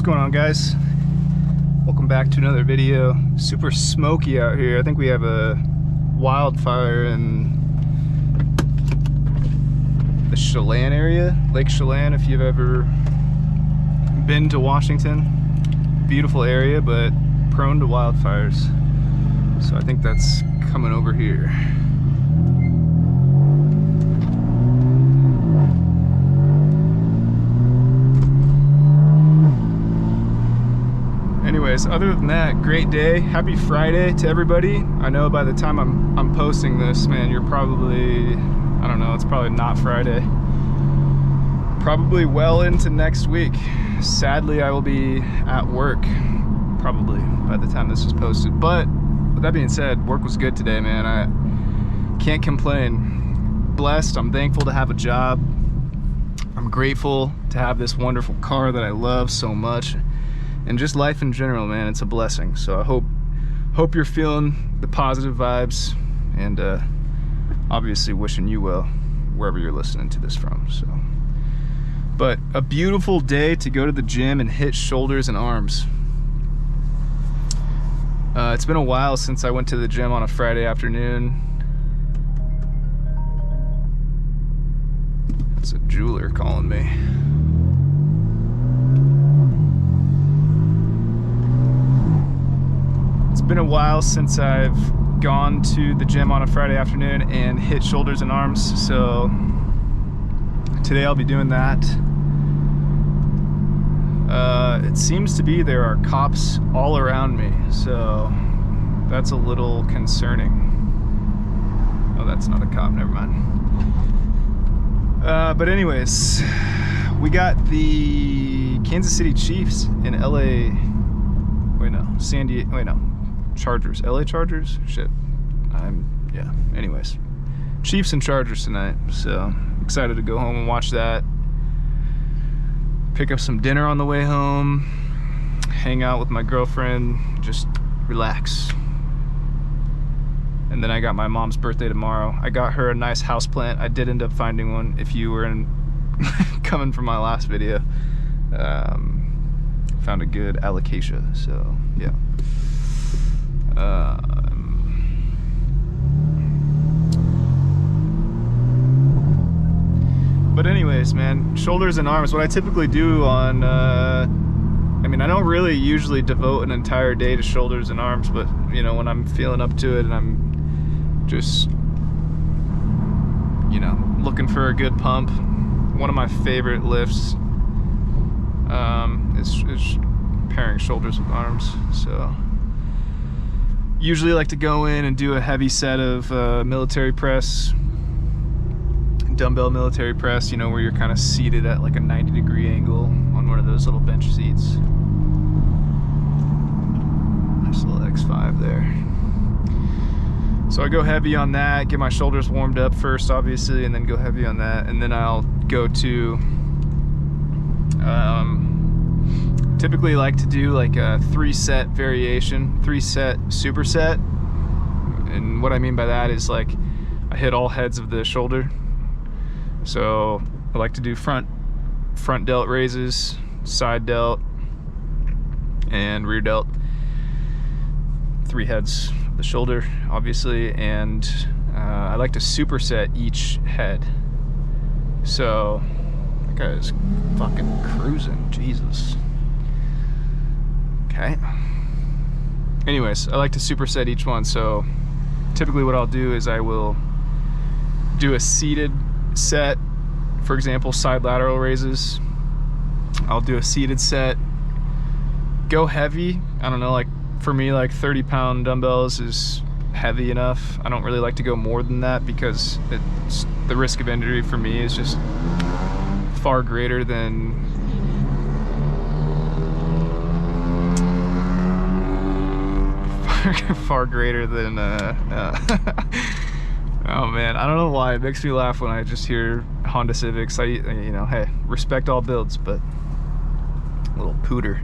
going on, guys? Welcome back to another video. Super smoky out here. I think we have a wildfire in the Chelan area, Lake Chelan, if you've ever been to Washington. Beautiful area, but prone to wildfires. So I think that's coming over here. Anyways, other than that, great day. Happy Friday to everybody. I know by the time I'm posting this, man, you're probably, I don't know, it's probably not Friday. Probably well into next week. Sadly, I will be at work probably by the time this is posted. But with that being said, work was good today, man. I can't complain. Blessed, I'm thankful to have a job. I'm grateful to have this wonderful car that I love so much. And just life in general, man, it's a blessing. So I hope you're feeling the positive vibes, and obviously wishing you well wherever you're listening to this from. So, but a beautiful day to go to the gym and hit shoulders and arms. It's been a while since I went to the gym on a Friday afternoon. It's a jeweler calling me. It's been a while since I've gone to the gym on a Friday afternoon and hit shoulders and arms, so today I'll be doing that. It seems to be there are cops all around me, so that's a little concerning. Oh, that's not a cop, never mind. But anyways, we got the Kansas City Chiefs in LA. Wait, no, San Diego, wait, no. Chargers, LA Chargers? Shit. Yeah, anyways. Chiefs and Chargers tonight, so excited to go home and watch that. Pick up some dinner on the way home, hang out with my girlfriend, just relax. And then I got my mom's birthday tomorrow. I got her a nice houseplant. I did end up finding one, if you were coming from my last video. Found a good alocasia, so yeah. But anyways, man, shoulders and arms, what I typically do on, I mean, I don't really usually devote an entire day to shoulders and arms, but, you know, when I'm feeling up to it and I'm just, you know, looking for a good pump, one of my favorite lifts is pairing shoulders with arms, so. Usually like to go in and do a heavy set of military press, dumbbell military press, you know, where you're kind of seated at like a 90-degree angle on one of those little bench seats. Nice little X5 there. So I go heavy on that, get my shoulders warmed up first, obviously, and then go heavy on that, and then I'll go to typically like to do like a 3-set variation, 3-set superset. And what I mean by that is like I hit all heads of the shoulder. So I like to do front delt raises, side delt, and rear delt. 3 heads of the shoulder, obviously, and I like to superset each head. So that guy is fucking cruising, Jesus. Okay. Anyways, I like to superset each one, so typically what I'll do is I will do a seated set. For example, side lateral raises. I'll do a seated set. Go heavy. I don't know, like for me, like 30-pound dumbbells is heavy enough. I don't really like to go more than that because the risk of injury for me is just far greater than far greater than oh man, I don't know why it makes me laugh when I just hear Honda Civics. You know, hey, respect all builds, but a little pooter.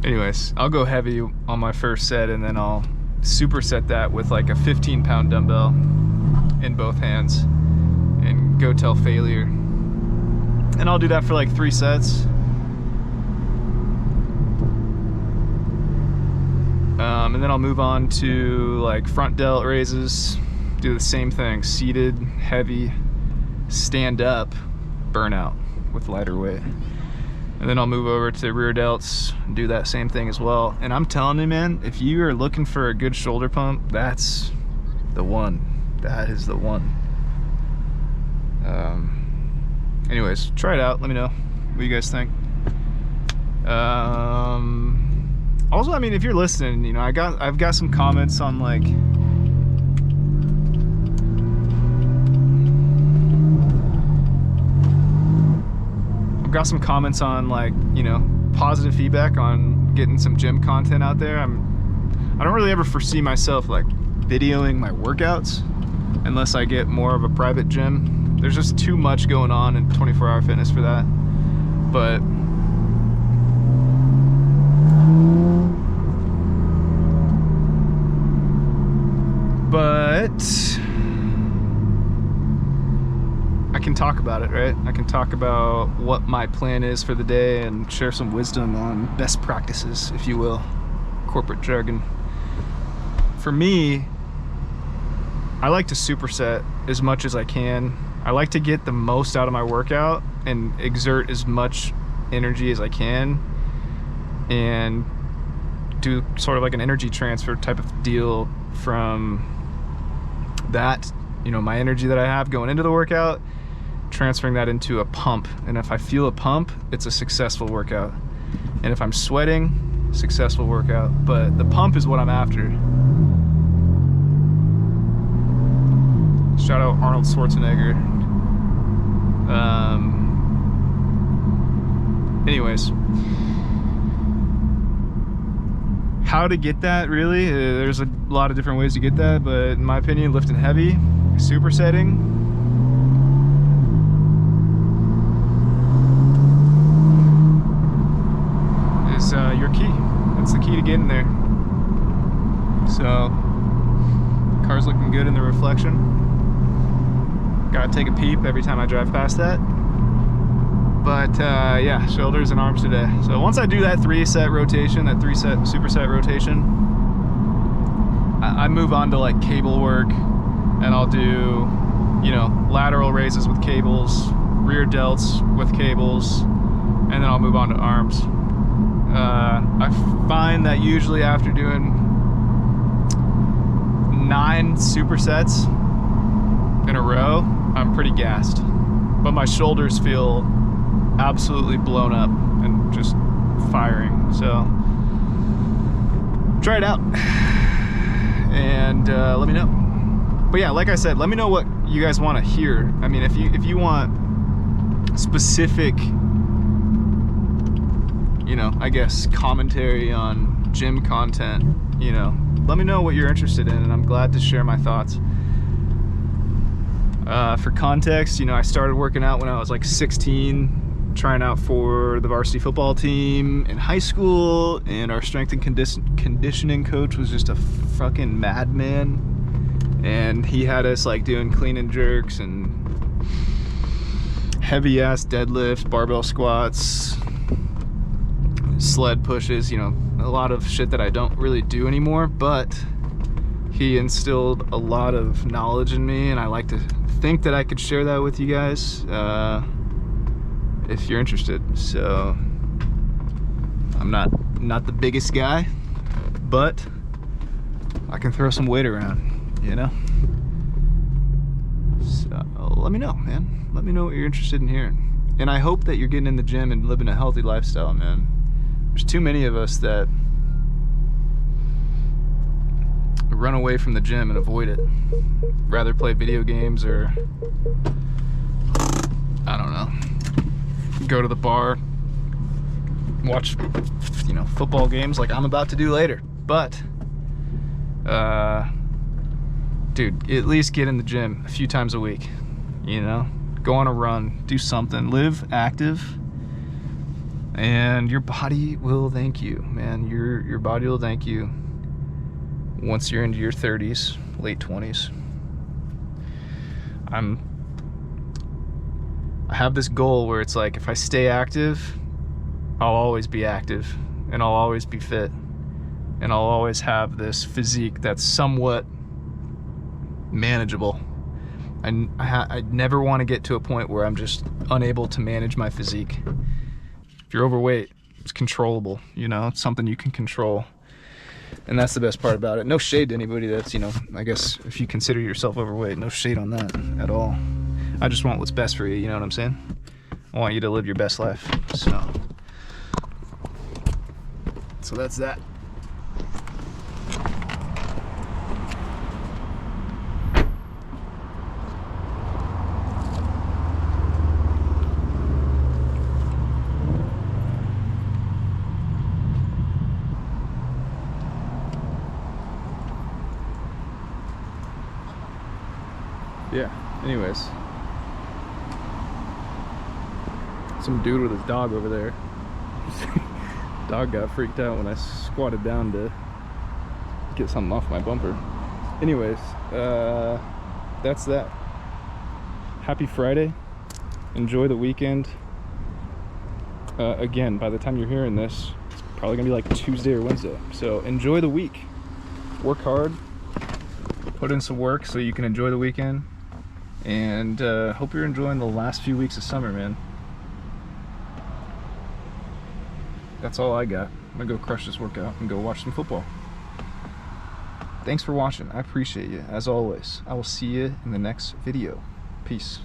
Anyways, I'll go heavy on my first set, and then I'll superset that with like a 15-pound dumbbell in both hands and go till failure. And I'll do that for like 3 sets. And then I'll move on to like front delt raises, do the same thing, seated, heavy, stand up, burnout with lighter weight. And then I'll move over to rear delts and do that same thing as well. And I'm telling you, man, if you are looking for a good shoulder pump, that's the one. That is the one. Anyways, try it out. Let me know what you guys think. Also, I mean, if you're listening, you know, I've got some comments on like you know, positive feedback on getting some gym content out there. I don't really ever foresee myself like videoing my workouts unless I get more of a private gym. There's just too much going on in 24-hour fitness for that. But I can talk about it, right? I can talk about what my plan is for the day and share some wisdom on best practices, if you will, corporate jargon. For me, I like to superset as much as I can. I like to get the most out of my workout and exert as much energy as I can and do sort of like an energy transfer type of deal from that, you know, my energy that I have going into the workout, transferring that into a pump. And if I feel a pump, it's a successful workout. And if I'm sweating, successful workout. But the pump is what I'm after. Shout out Arnold Schwarzenegger. Anyways, how to get that, really? There's a lot of different ways to get that, but in my opinion, lifting heavy, supersetting, is your key. That's the key to getting there. So, car's looking good in the reflection. Gotta take a peep every time I drive past that. But yeah, shoulders and arms today. So once I do that 3-set rotation, that 3-set superset rotation, I move on to like cable work, and I'll do, you know, lateral raises with cables, rear delts with cables, and then I'll move on to arms. I find that usually after doing 9 supersets in a row, I'm pretty gassed, but my shoulders feel absolutely blown up and just firing. So try it out and let me know. But yeah, like I said, let me know what you guys want to hear. I mean, if you want specific, you know, I guess commentary on gym content, you know, let me know what you're interested in, and I'm glad to share my thoughts. For context, you know, I started working out when I was like 16, trying out for the varsity football team in high school, and our strength and conditioning coach was just a fucking madman, and he had us like doing clean and jerks and heavy ass deadlifts, barbell squats, sled pushes, you know, a lot of shit that I don't really do anymore, but he instilled a lot of knowledge in me, and I like to think that I could share that with you guys if you're interested. So I'm not the biggest guy, but I can throw some weight around, you know. So let me know, man. Let me know what you're interested in hearing, and I hope that you're getting in the gym and living a healthy lifestyle, man. There's too many of us that run away from the gym and avoid it. Rather play video games, or I don't know, go to the bar, watch, you know, football games like I'm about to do later. But dude, at least get in the gym a few times a week, you know, go on a run, do something, live active, and your body will thank you, man. Your body will thank you once you're into your 30s, late 20s. I have this goal where it's like, if I stay active, I'll always be active, and I'll always be fit, and I'll always have this physique that's somewhat manageable. I never want to get to a point where I'm just unable to manage my physique. If you're overweight, it's controllable, you know, it's something you can control. And that's the best part about it. No shade to anybody that's, you know, I guess if you consider yourself overweight, no shade on that at all. I just want what's best for you, you know what I'm saying? I want you to live your best life. So that's that. Yeah, anyways. Some dude with his dog over there. Dog got freaked out when I squatted down to get something off my bumper. Anyways, that's that. Happy Friday. Enjoy the weekend. Again, by the time you're hearing this, it's probably gonna be like Tuesday or Wednesday. So enjoy the week. Work hard. Put in some work so you can enjoy the weekend. And hope you're enjoying the last few weeks of summer, man. That's all I got. I'm gonna go crush this workout and go watch some football. Thanks for watching. I appreciate you. As always, I will see you in the next video. Peace.